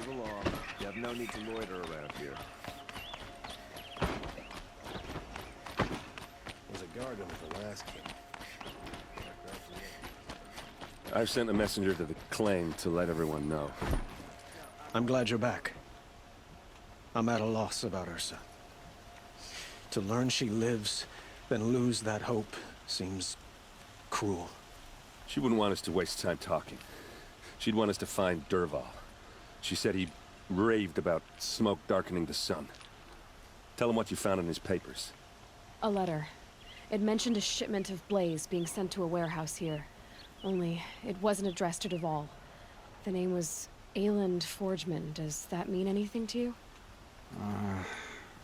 Move along. You have no need to loiter around here. There's a guard under the last king. I've sent a messenger to the claim to let everyone know. I'm glad you're back. I'm at a loss about Ersa. To learn she lives, then lose that hope, seems cruel. She wouldn't want us to waste time talking. She'd want us to find Dervahl. She said he raved about smoke darkening the sun. Tell him what you found in his papers. A letter. It mentioned a shipment of blaze being sent to a warehouse here. Only, it wasn't addressed to Dervahl. The name was Erend Forgeman. Does that mean anything to you?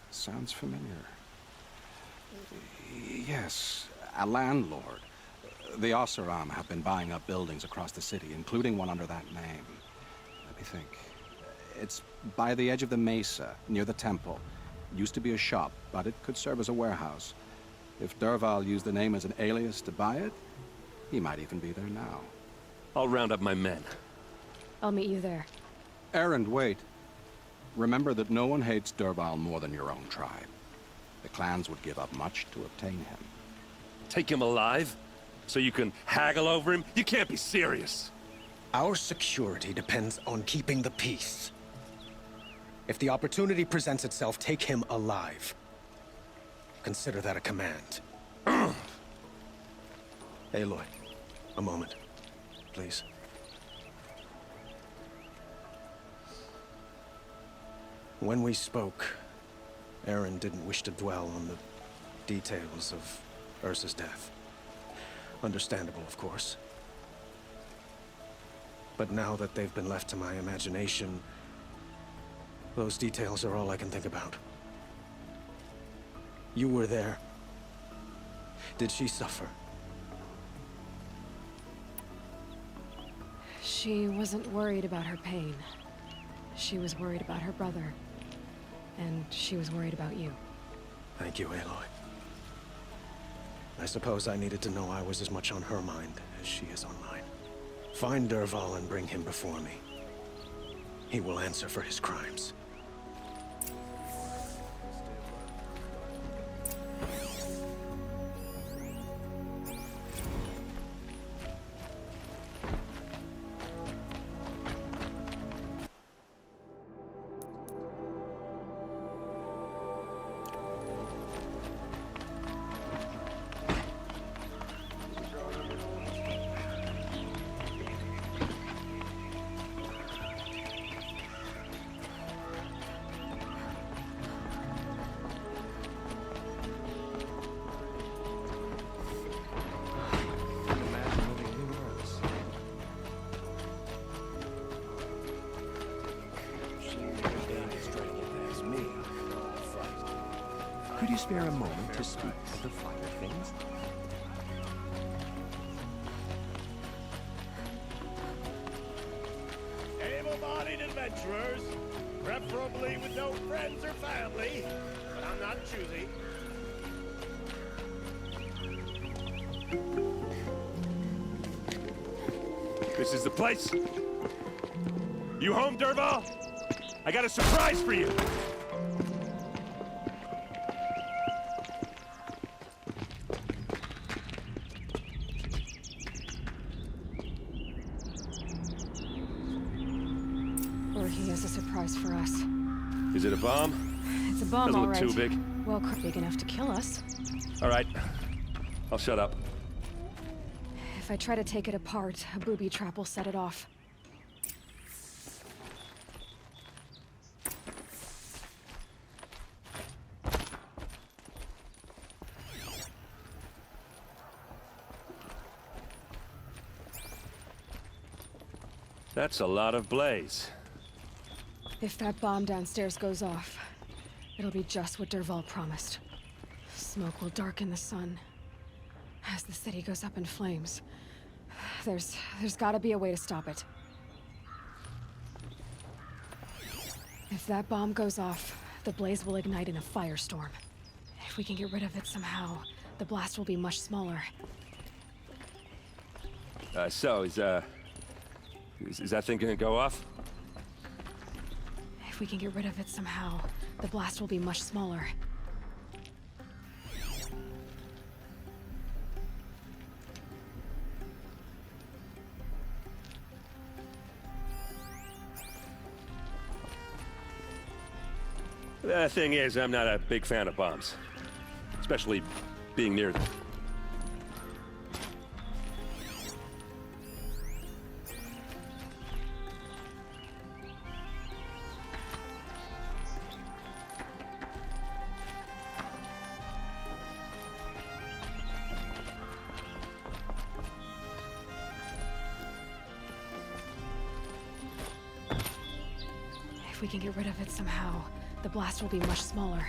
Sounds familiar. Yes, a landlord. The Oseram have been buying up buildings across the city, including one under that name. Let me think. It's by the edge of the mesa, near the temple. Used to be a shop, but it could serve as a warehouse. If Dervahl used the name as an alias to buy it, he might even be there now. I'll round up my men. I'll meet you there. Erend, wait. Remember that no one hates Dervahl more than your own tribe. The clans would give up much to obtain him. Take him alive? So you can haggle over him? You can't be serious. Our security depends on keeping the peace. If the opportunity presents itself, take him alive. Consider that a command. Aloy, a moment, please. When we spoke, Erend didn't wish to dwell on the details of Ersa's death. Understandable, of course. But now that they've been left to my imagination, those details are all I can think about. You were there. Did she suffer? She wasn't worried about her pain. She was worried about her brother. And she was worried about you. Thank you, Aloy. I suppose I needed to know I was as much on her mind as she is on mine. Find Dervahl and bring him before me. He will answer for his crimes. Could you spare a moment to speak of the finer things? Able-bodied adventurers, preferably with no friends or family, but I'm not choosy. This is the place? You home, Dervahl? I got a surprise for you! Or he has a surprise for us. Is it a bomb? It's a bomb, Doesn't all look right. too big. Well, big enough to kill us. All right. I'll shut up. If I try to take it apart, a booby trap will set it off. That's a lot of blaze. If that bomb downstairs goes off, it'll be just what Dervahl promised. Smoke will darken the sun. As the city goes up in flames, there's gotta be a way to stop it. If that bomb goes off, the blaze will ignite in a firestorm. If we can get rid of it somehow, the blast will be much smaller. Is that thing gonna go off? If we can get rid of it somehow, the blast will be much smaller. The thing is, I'm not a big fan of bombs. Especially being near them. If we can get rid of it somehow, the blast will be much smaller.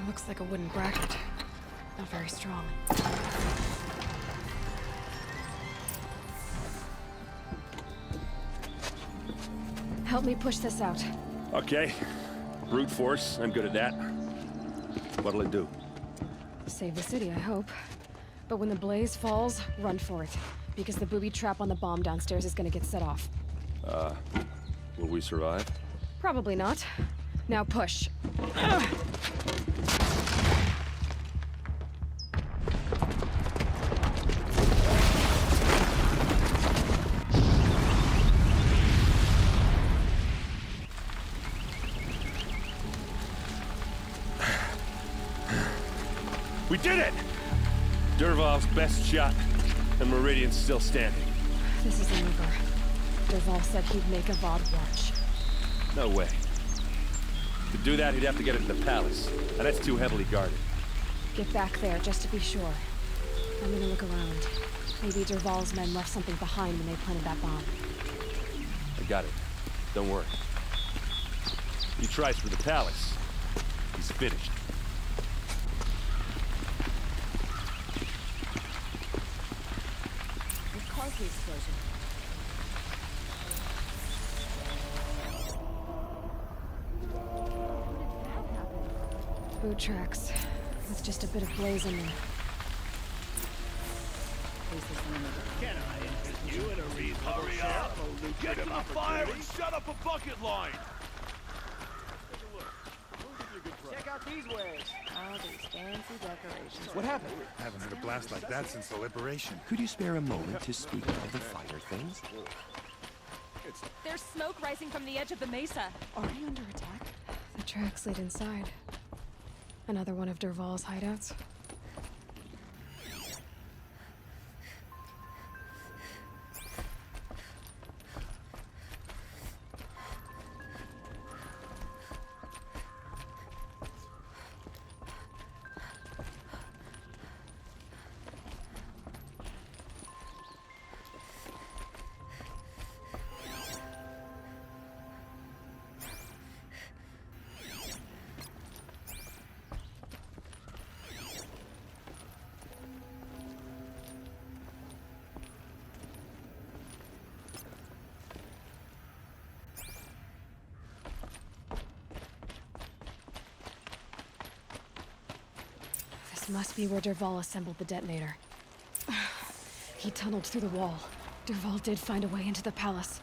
It looks like a wooden bracket. Not very strong. Help me push this out. Okay. Brute force, I'm good at that. What'll it do? Save the city, I hope. But when the blaze falls, run for it. Because the booby trap on the bomb downstairs is gonna get set off. Will we survive? Probably not. Now push. We did it! Dervahl's best shot, and Meridian's still standing. This is a maneuver. Dervahl said he'd make a VOD watch. No way. To do that, he'd have to get into the palace, and that's too heavily guarded. Get back there, just to be sure. I'm gonna look around. Maybe Dervahl's men left something behind when they planted that bomb. I got it. Don't worry. He tries for the palace. He's finished. What caused the explosion? Boot tracks. With just a bit of blaze in them. Can I interest you in a reasonable share of a lucrative opportunity? Shut up a bucket line! Check out these wares. All these fancy decorations. What happened? Haven't had a blast like that since the liberation. Could you spare a moment to speak of the finer things? There's smoke rising from the edge of the mesa. Are we under attack? The tracks lead inside. Another one of Dervahl's hideouts. This must be where Dervahl assembled the detonator. He tunneled through the wall. Dervahl did find a way into the palace.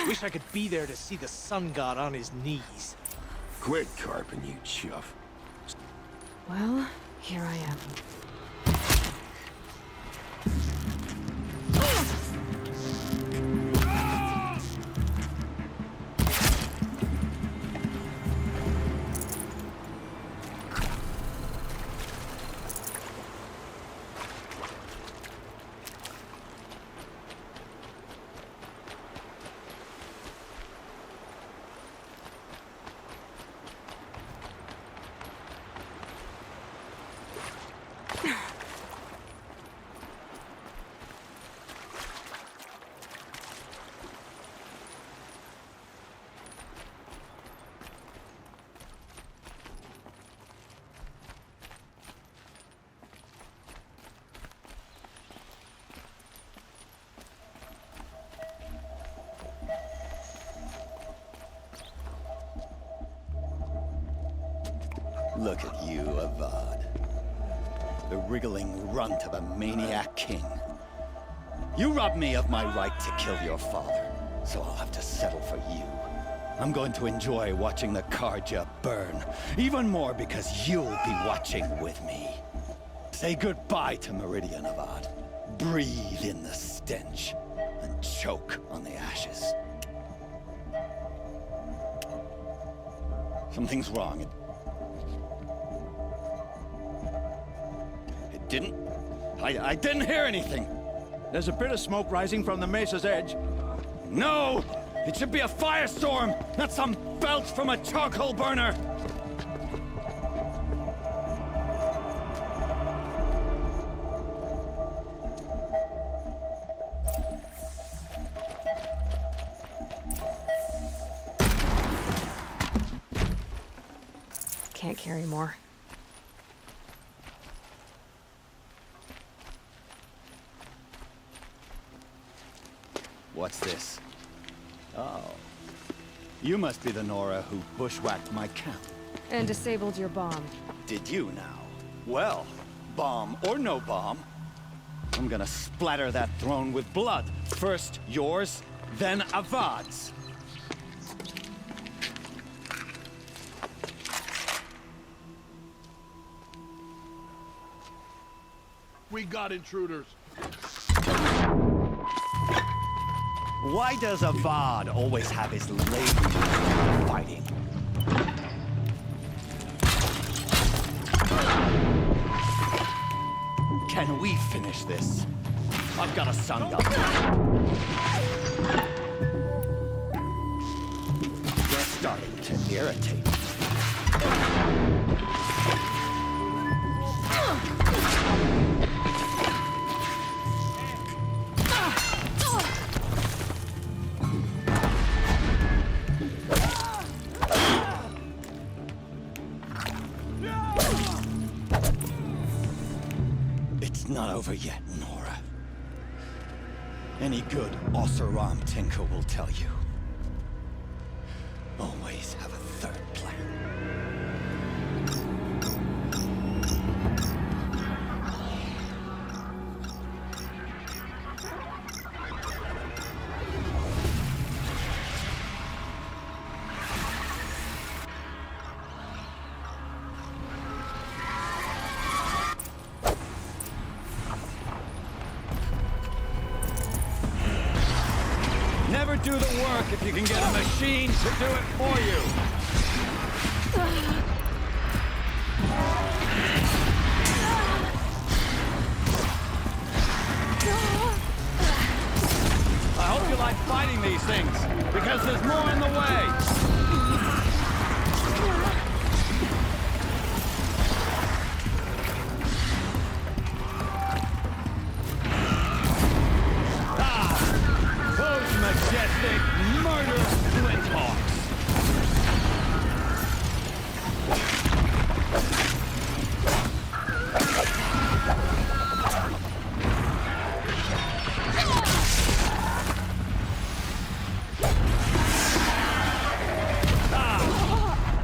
Wish I could be there to see the sun god on his knees. Quit carping, you chuff. Well, here I am. Look at you, Avad. The wriggling runt of a maniac king. You robbed me of my right to kill your father, so I'll have to settle for you. I'm going to enjoy watching the Karja burn, even more because you'll be watching with me. Say goodbye to Meridian, Avad. Breathe in the stench, and choke on the ashes. Something's wrong. I didn't hear anything. There's a bit of smoke rising from the mesa's edge. No! It should be a firestorm, not some belch from a charcoal burner! Can't carry more. What's this? Oh. You must be the Nora who bushwhacked my camp. And disabled your bomb. Did you now? Well, bomb or no bomb, I'm gonna splatter that throne with blood. First yours, then Avad's. We got intruders. Why does Avad always have his lady fighting? Can we finish this? I've got a sun god. You're starting to irritate me. Not over yet, Nora. Any good Oseram tinker will tell you. Always have a third plan. Never do the work if you can get a machine to do it for you. I hope you like fighting these things, because there's more on the way. Majestic, murderous flinthawks!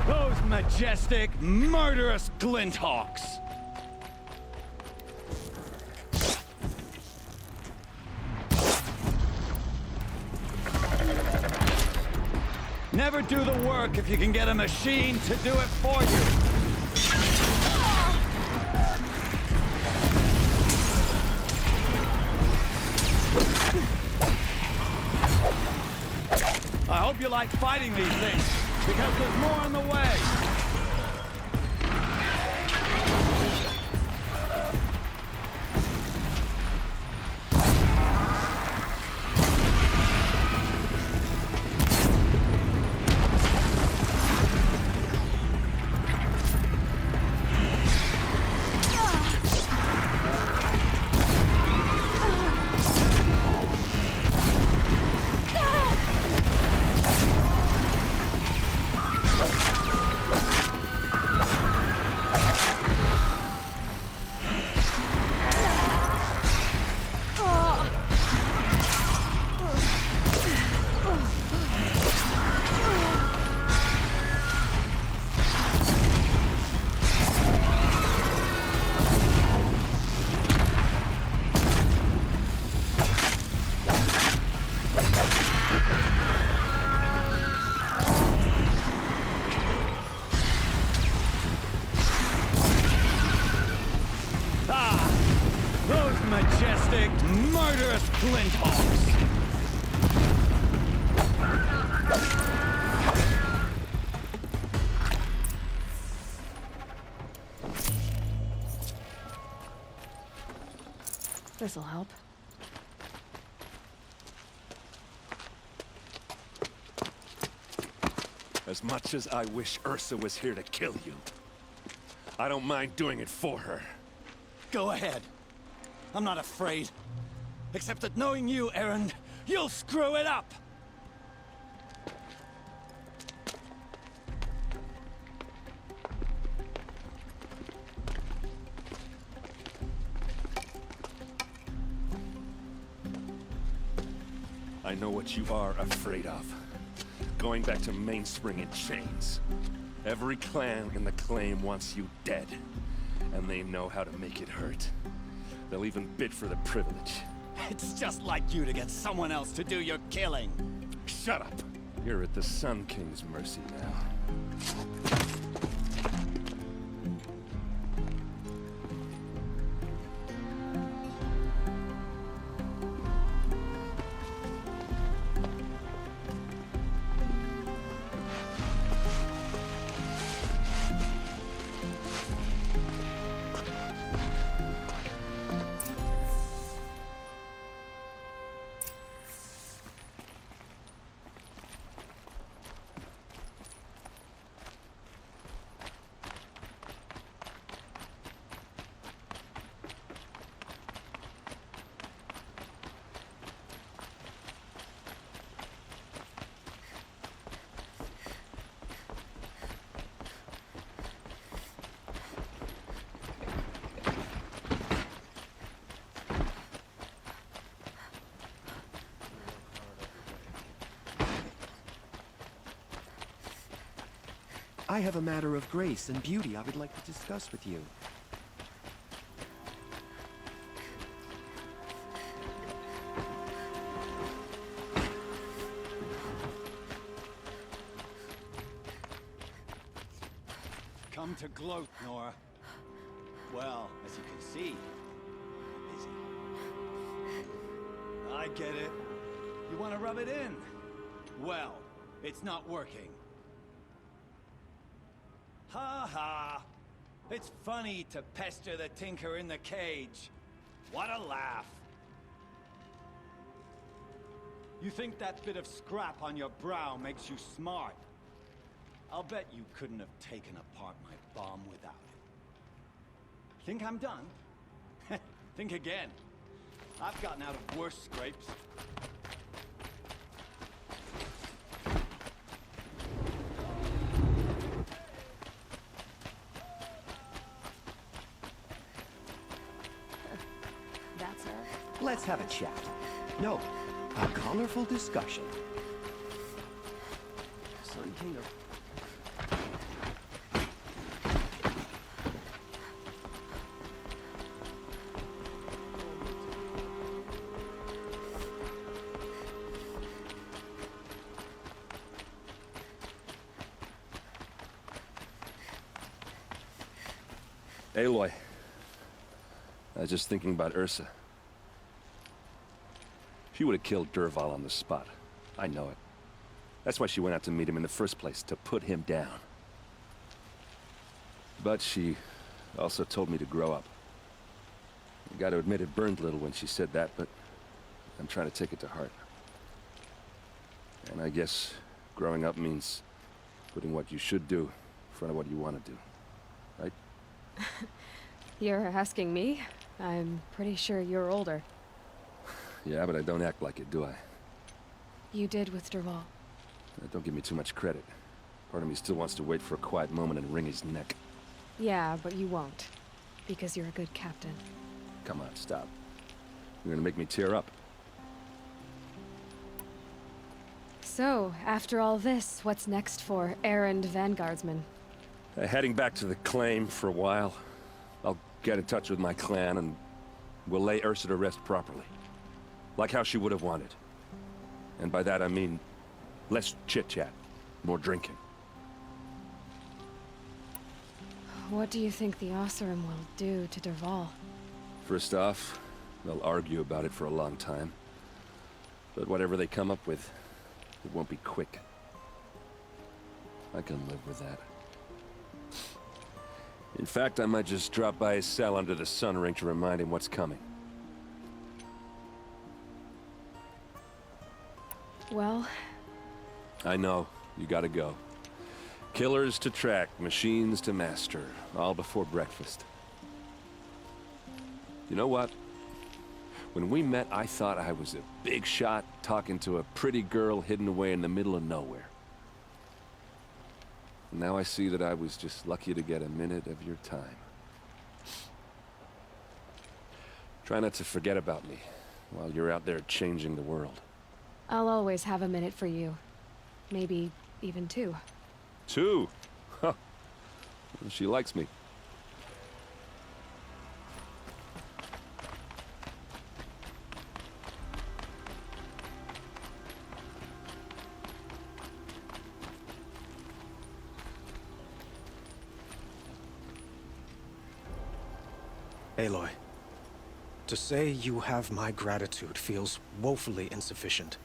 Those majestic, murderous glinthawks! Never do the work if you can get a machine to do it for you. I hope you like fighting these things, because there's more on the way. Majestic, murderous flinthawks! This'll help. As much as I wish Ersa was here to kill you, I don't mind doing it for her. Go ahead. I'm not afraid. Except that knowing you, Erend, you'll screw it up! I know what you are afraid of. Going back to Mainspring in chains. Every clan in the claim wants you dead. And they know how to make it hurt. They'll even bid for the privilege. It's just like you to get someone else to do your killing. Shut up! You're at the Sun King's mercy now. I have a matter of grace and beauty I would like to discuss with you. Come to gloat, Nora. Well, as you can see, I'm busy. I get it. You want to rub it in? Well, it's not working. Ha ha! It's funny to pester the tinker in the cage. What a laugh! You think that bit of scrap on your brow makes you smart? I'll bet you couldn't have taken apart my bomb without it. Think I'm done? Think again. I've gotten out of worse scrapes. Let's have a chat. No, a colorful discussion. Sun King of... Aloy. I was just thinking about Ersa. She would have killed Dervahl on the spot. I know it. That's why she went out to meet him in the first place, to put him down. But she also told me to grow up. I gotta admit it burned a little when she said that, but I'm trying to take it to heart. And I guess growing up means putting what you should do in front of what you want to do. Right? You're asking me? I'm pretty sure you're older. Yeah, but I don't act like it, do I? You did with Dervahl. Don't give me too much credit. Part of me still wants to wait for a quiet moment and wring his neck. Yeah, but you won't. Because you're a good captain. Come on, stop. You're gonna make me tear up. So, after all this, what's next for Erend Vanguardsman? Heading back to the claim for a while. I'll get in touch with my clan and we'll lay Ersa to rest properly. Like how she would have wanted. And by that I mean less chit-chat, more drinking. What do you think the Oseram will do to Dervahl? First off, they'll argue about it for a long time. But whatever they come up with, it won't be quick. I can live with that. In fact, I might just drop by his cell under the sun ring to remind him what's coming. Well... I know. You gotta go. Killers to track, machines to master, all before breakfast. You know what? When we met, I thought I was a big shot talking to a pretty girl hidden away in the middle of nowhere. Now I see that I was just lucky to get a minute of your time. Try not to forget about me while you're out there changing the world. I'll always have a minute for you. Maybe even two. Two? Huh. She likes me. Aloy, to say you have my gratitude feels woefully insufficient.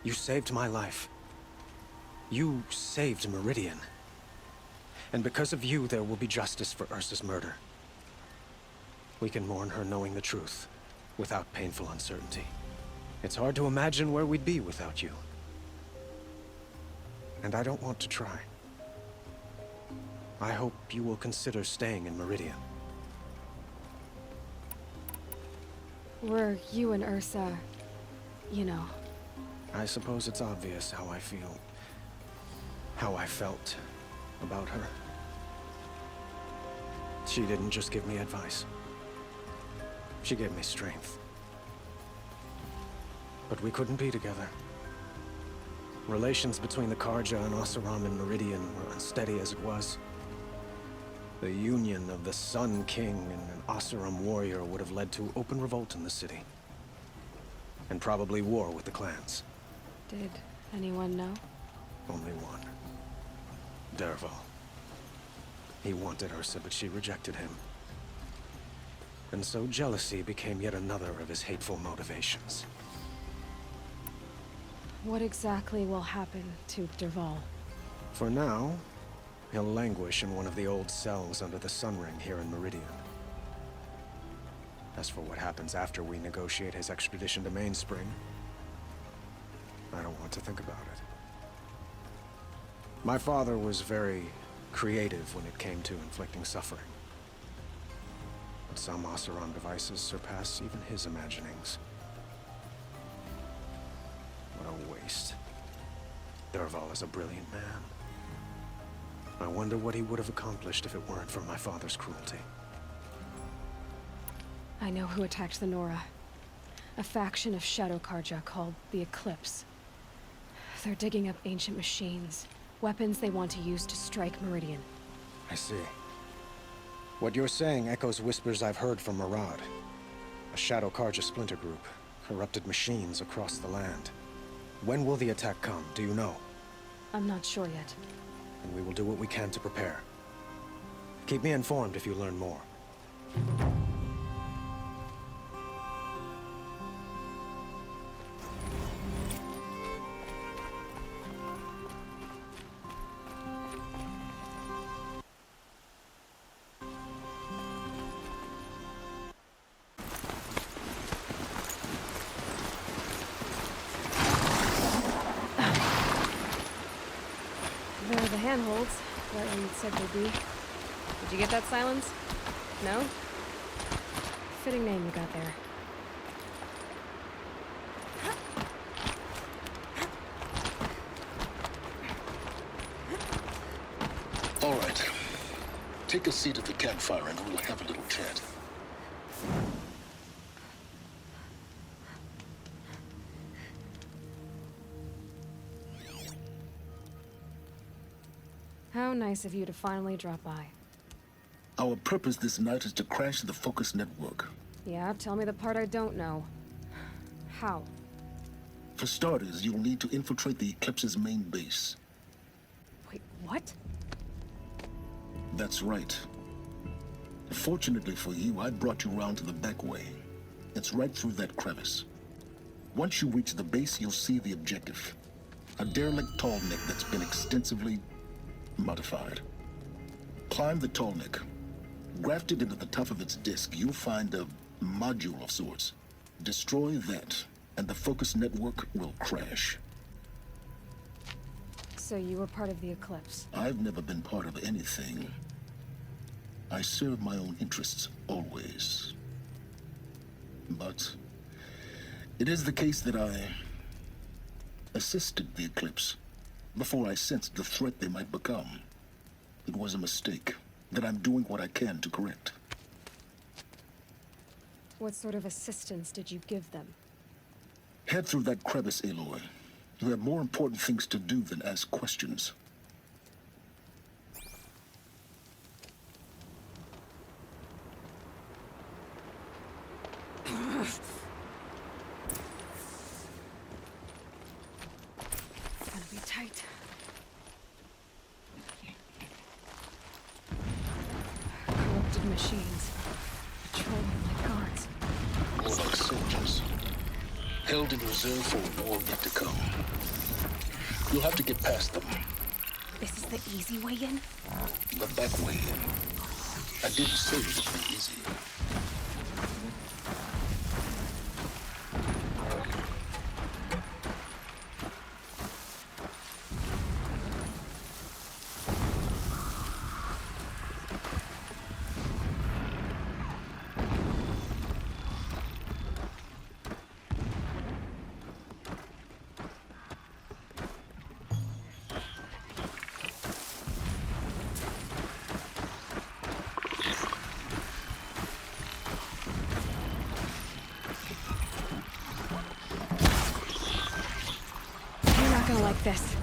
You saved my life. You saved Meridian. And because of you, there will be justice for Ersa's murder. We can mourn her knowing the truth, without painful uncertainty. It's hard to imagine where we'd be without you. And I don't want to try. I hope you will consider staying in Meridian. Were you and Ersa, you know... I suppose it's obvious how I feel. How I felt about her. She didn't just give me advice. She gave me strength. But we couldn't be together. Relations between the Karja and Oseram and Meridian were unsteady as it was. The union of the Sun King and an Oseram warrior would have led to open revolt in the city. And probably war with the clans. Did anyone know? Only one. Dervahl. He wanted Ersa, but she rejected him. And so jealousy became yet another of his hateful motivations. What exactly will happen to Dervahl? For now, he'll languish in one of the old cells under the Sun Ring here in Meridian. As for what happens after we negotiate his extradition to Mainspring, I don't want to think about it. My father was very creative when it came to inflicting suffering. But some Oseram devices surpass even his imaginings. What a waste. Dervahl is a brilliant man. I wonder what he would have accomplished if it weren't for my father's cruelty. I know who attacked the Nora. A faction of Shadow Karja called the Eclipse. They're digging up ancient machines, weapons they want to use to strike Meridian. I see. What you're saying echoes whispers I've heard from Murad. A Shadow Karja splinter group, corrupted machines across the land. When will the attack come, do you know? I'm not sure yet. And we will do what we can to prepare. Keep me informed if you learn more. There are the handholds, where Erend said they'd be. Did you get that, Sylens? No? Fitting name you got there. All right. Take a seat at the campfire and we'll have a little chat. How nice of you to finally drop by. Our purpose this night is to crash the Focus network. Yeah, tell me the part I don't know. How? For starters, you'll need to infiltrate the Eclipse's main base. Wait, what? That's right. Fortunately for you, I brought you round to the back way. It's right through that crevice. Once you reach the base, you'll see the objective. A derelict tall neck that's been extensively modified. Climb the tall neck. Grafted into the top of its disk, you'll find a module of sorts. Destroy that, and the Focus network will crash. So you were part of the Eclipse? I've never been part of anything. I serve my own interests, always. But it is the case that I assisted the Eclipse before I sensed the threat they might become. It was a mistake that I'm doing what I can to correct. What sort of assistance did you give them? Head through that crevice, Aloy. You have more important things to do than ask questions. Gonna be tight. Corrupted machines. Patrolling like guards. More like soldiers. Held in reserve for a war yet to come. You'll have to get past them. This is the easy way in? The back way in. I didn't say it would be easy. Like this.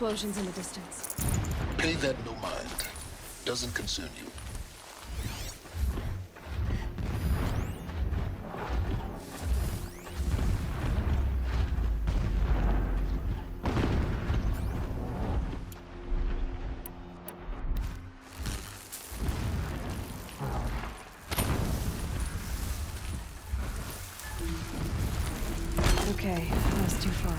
explosions in the distance. Pay that no mind. Doesn't concern you. Okay, that's too far.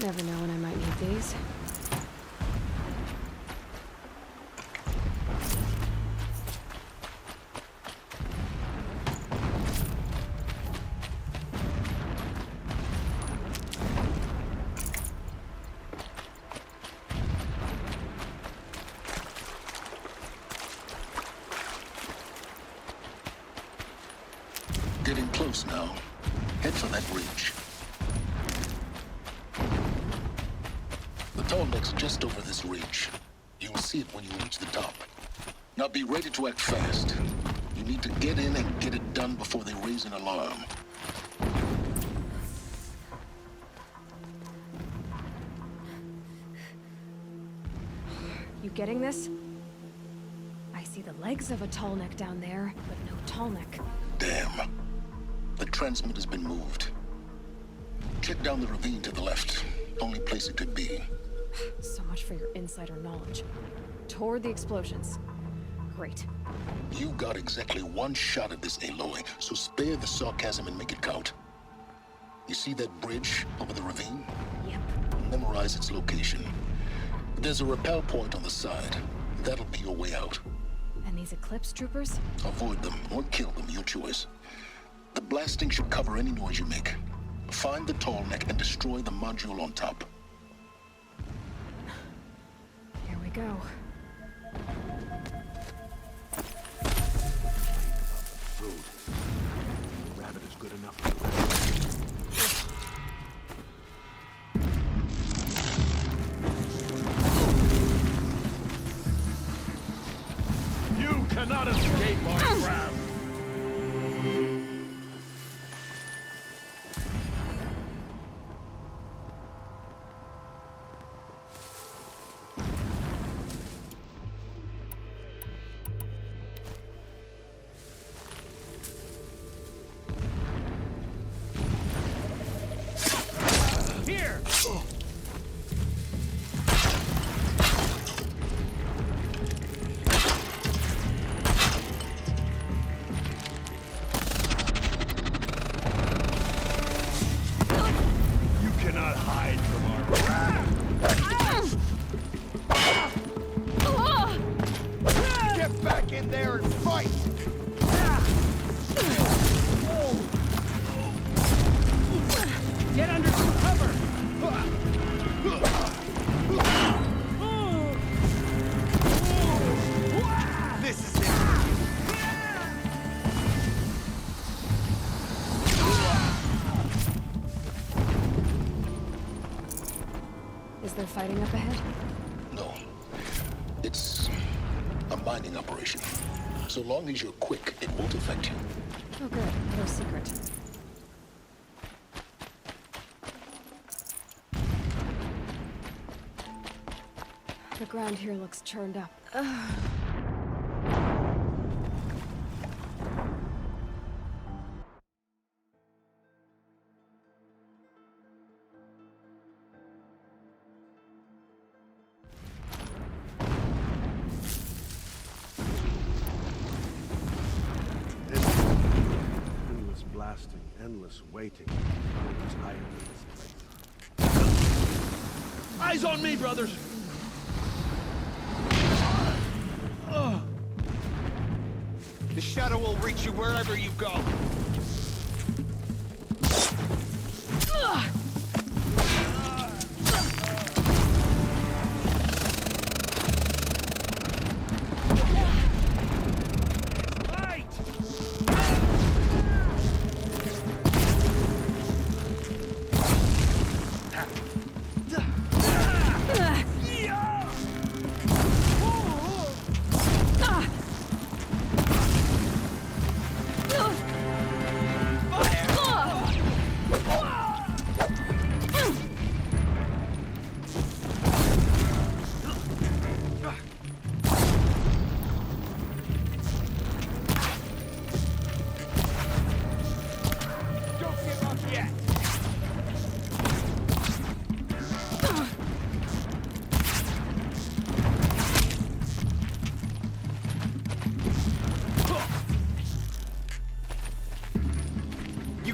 Never know when I might need these. Getting close now. Head for that bridge. The tall neck's just over this ridge. You'll see it when you reach the top. Now be ready to act fast. You need to get in and get it done before they raise an alarm. You getting this? I see the legs of a tall neck down there, but no tall neck. Damn. The transmitter's been moved. Check down the ravine to the left. Only place it could be. So much for your insider knowledge. Toward the explosions. Great. You got exactly one shot at this, Aloy, so spare the sarcasm and make it count. You see that bridge over the ravine? Yep. Memorize its location. There's a rappel point on the side. That'll be your way out. And these Eclipse troopers? Avoid them or kill them, your choice. The blasting should cover any noise you make. Find the tall neck and destroy the module on top. Here we go. Rabbit is good enough. You cannot escape! Is there fighting up ahead? No. It's a mining operation. So long as you're quick, it won't affect you. Oh good, another secret. The ground here looks churned up. Endless blasting, endless waiting. I'm tired of this place. Eyes on me, brothers! The shadow will reach you wherever you go.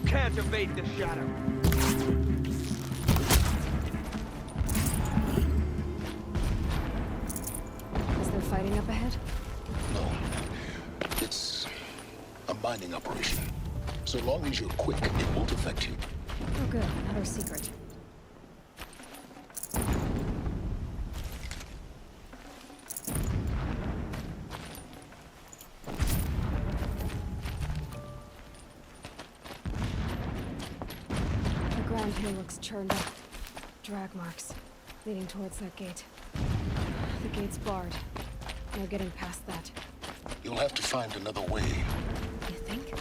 Can't evade the shadow. Is there fighting up ahead? No. It's a mining operation. So long as you're quick, it won't affect you. Oh good, another secret. The ground here looks churned up. Drag marks, leading towards that gate. The gate's barred. No getting past that. You'll have to find another way. You think?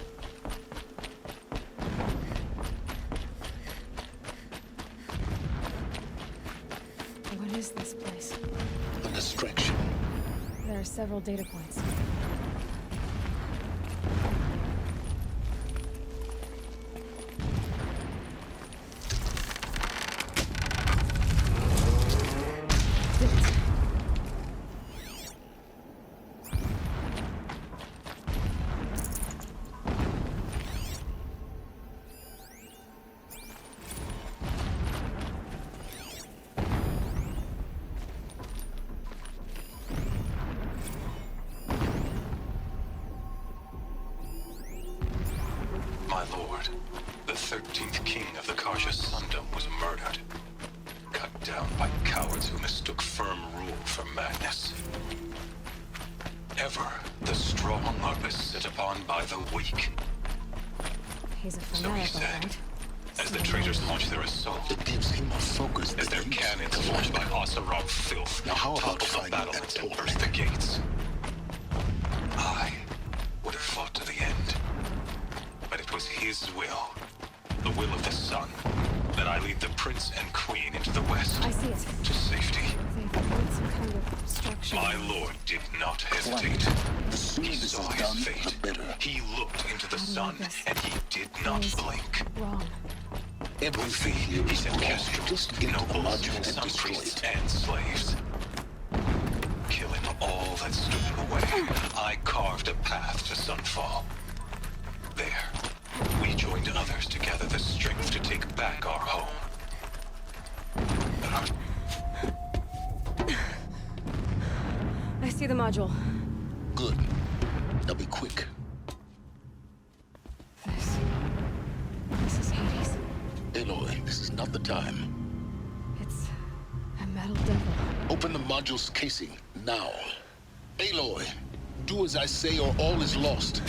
What is this place? A distraction. There are several data points. My lord, the 13th king of the Karja Sundom was murdered. Cut down by cowards who mistook firm rule for madness. Ever, the strong are beset upon by the weak. He's a So he fanatic, said, alright. as the traitors launch their assault. It gives him a focus. As their cannons launched by Oseram filth Now how about toppled the finding battlements that and portal? burst the gates. I would have fought to the end. But it was his will, the will of the sun, that I lead the prince and queen into the west. I see it. To safety. They've built some kind of structure. My lord did not hesitate. The sooner He this saw is his done, fate. the better. He looked into the How do you sun, like this? and he did not Is blink. Wrong. Everything here He is sent wrong. kestrels, Just get to the nobles, module and some destroy priests, it. and slaves. Killing all that stood in the way, I carved a path to Sunfall. There, we joined others to gather the strength to take back our home. But our I see the module. Good. Now be quick. This is Hades. Aloy, this is not the time. It's a metal devil. Open the module's casing, now. Aloy, do as I say or all is lost.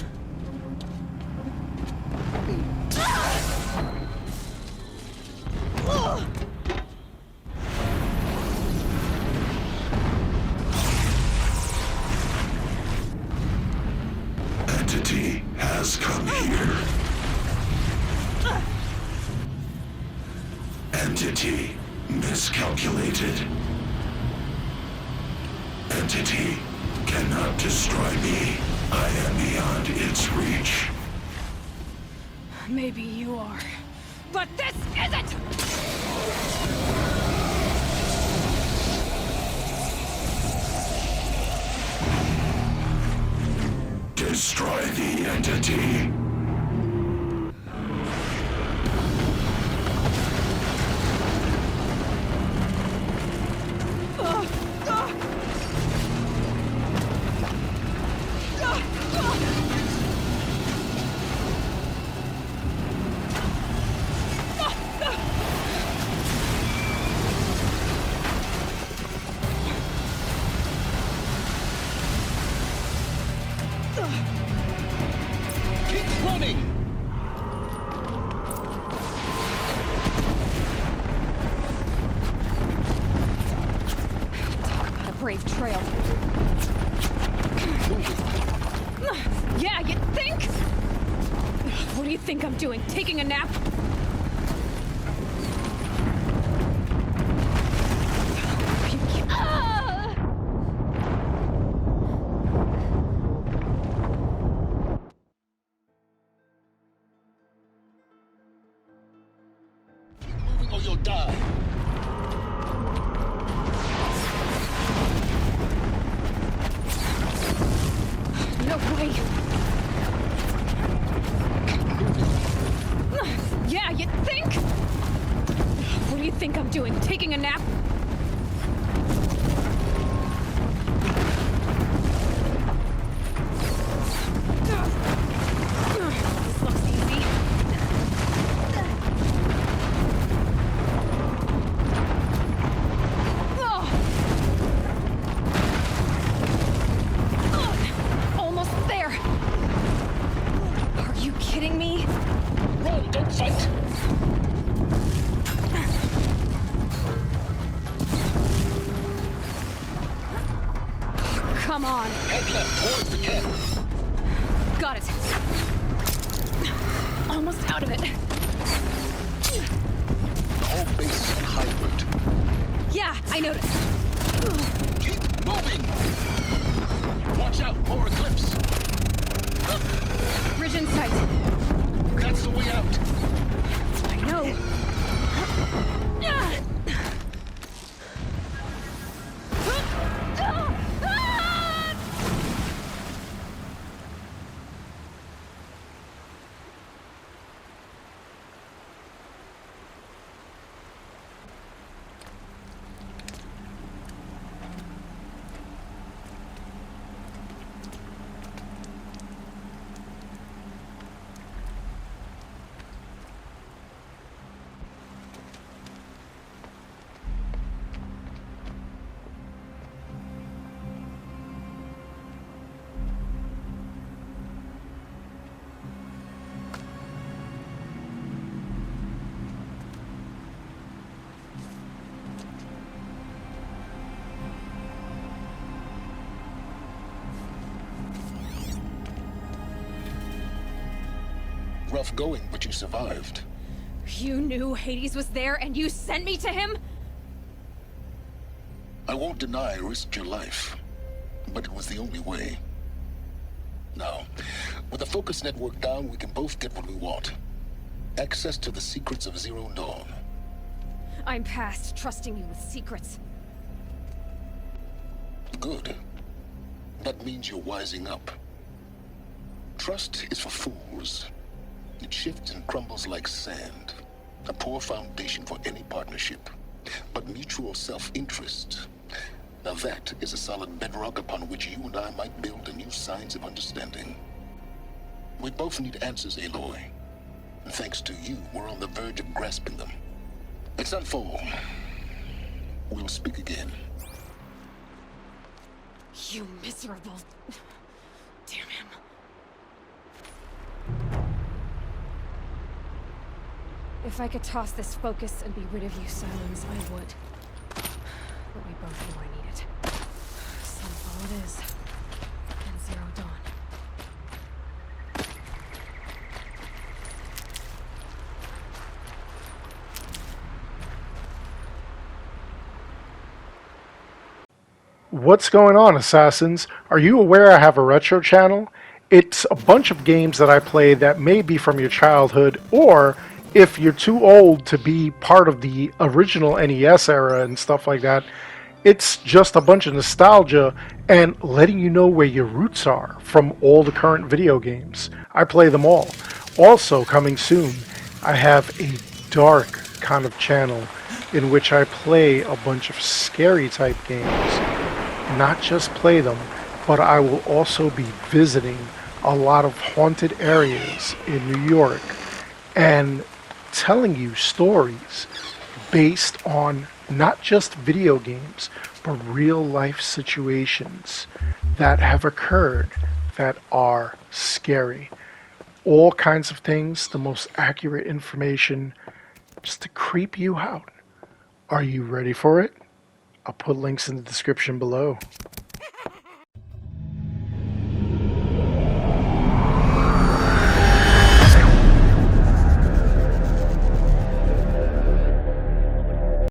miscalculated. Entity cannot destroy me. I am beyond its reach. Maybe you are. But this isn't! Destroy the entity. Brave trail. Yeah, you think? What do you think I'm doing? Taking a nap? Moving or you'll die. No way! Yeah, you think? What do you think I'm doing? Taking a nap? This looks easy. Almost there! Are you kidding me? Run, don't fight! Come on! Head left towards the camp. Got it. Almost out of it. The whole base is on hybrid. Yeah, I noticed. Keep moving! Watch out, more Eclipse! Bridge in sight. That's the way out. I know. Rough going, but you survived. You knew Hades was there and you sent me to him? I won't deny I risked your life, but it was the only way. Now, with the focus network down, we can both get what we want. Access to the secrets of Zero Dawn. I'm past trusting you with secrets. Good. That means you're wising up. Trust is for fools. It shifts and crumbles like sand. A poor foundation for any partnership. But mutual self-interest. Now that is a solid bedrock upon which you and I might build a new science of understanding. We both need answers, Aloy. And thanks to you, we're on the verge of grasping them. Let's unfold. We'll speak again. You miserable... Damn him. If I could toss this focus and be rid of you, Sylens, I would. But we both know I need it. Sunfall it is. And Zero Dawn. What's going on, Assassins? Are you aware I have a retro channel? It's a bunch of games that I play that may be from your childhood, or if you're too old to be part of the original NES era and stuff like that, it's just a bunch of nostalgia and letting you know where your roots are from all the current video games. I play them all. Also, coming soon, I have a dark kind of channel in which I play a bunch of scary type games. Not just play them, but I will also be visiting a lot of haunted areas in New York and telling you stories based on not just video games, but real life situations that have occurred that are scary. All kinds of things, the most accurate information, just to creep you out. Are you ready for it? I'll put links in the description below.